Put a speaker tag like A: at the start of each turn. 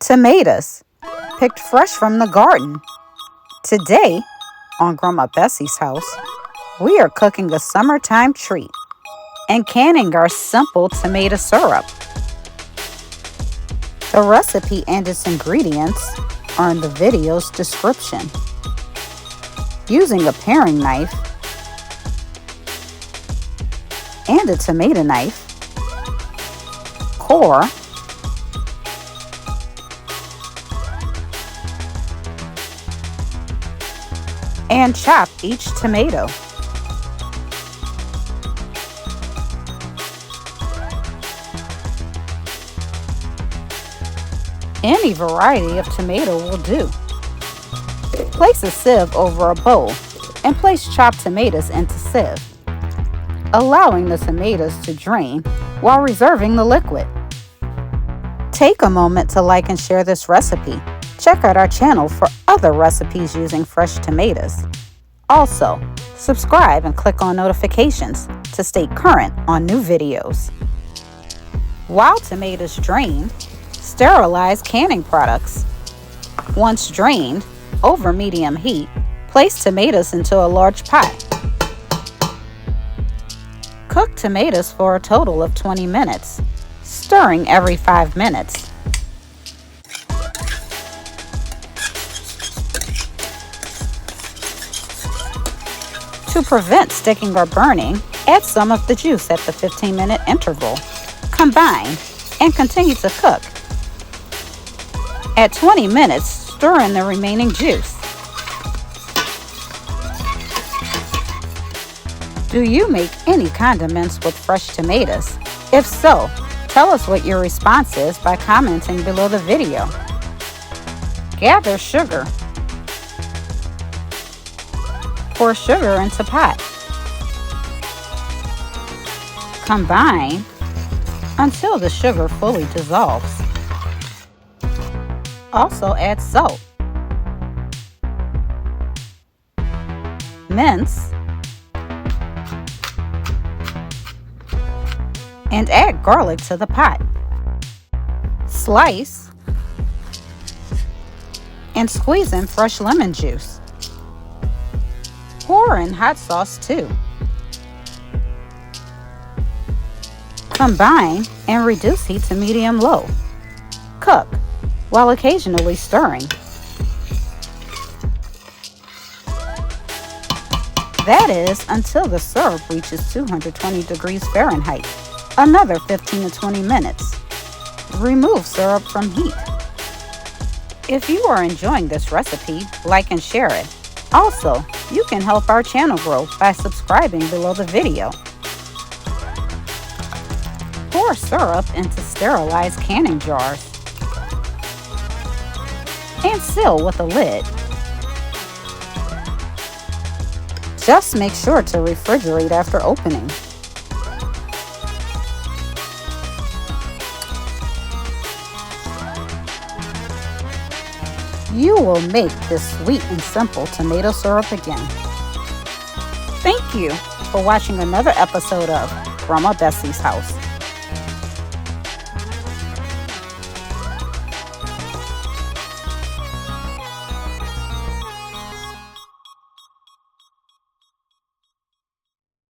A: Tomatoes, picked fresh from the garden. Today, on Grandma Bessie's house, we are cooking a summertime treat and canning our simple tomato syrup. The recipe and its ingredients are in the video's description. Using a paring knife and a tomato knife, core, and chop each tomato. Any variety of tomato will do. Place a sieve over a bowl and place chopped tomatoes into sieve, allowing the tomatoes to drain while reserving the liquid. Take a moment to like and share this recipe. Check out our channel for other recipes using fresh tomatoes. Also, subscribe and click on notifications to stay current on new videos. While tomatoes drain, sterilize canning products. Once drained, over medium heat, place tomatoes into a large pot. Cook tomatoes for a total of 20 minutes, stirring every 5 minutes. To prevent sticking or burning, add some of the juice at the 15-minute interval. Combine and continue to cook. At 20 minutes, stir in the remaining juice. Do you make any condiments with fresh tomatoes? If so, tell us what your response is by commenting below the video. Gather sugar. Pour sugar into pot. Combine until the sugar fully dissolves. Also add salt. Mince. And add garlic to the pot. Slice and squeeze in fresh lemon juice. Pour in hot sauce too. Combine and reduce heat to medium-low. Cook while occasionally stirring. That is until the syrup reaches 220 degrees Fahrenheit. Another 15 to 20 minutes. Remove syrup from heat. If you are enjoying this recipe, like and share it. Also, you can help our channel grow by subscribing below the video. Pour syrup into sterilized canning jars and seal with a lid. Just make sure to refrigerate after opening. You will make this sweet and simple tomato syrup again. Thank you for watching another episode of Grandma Bessie's House.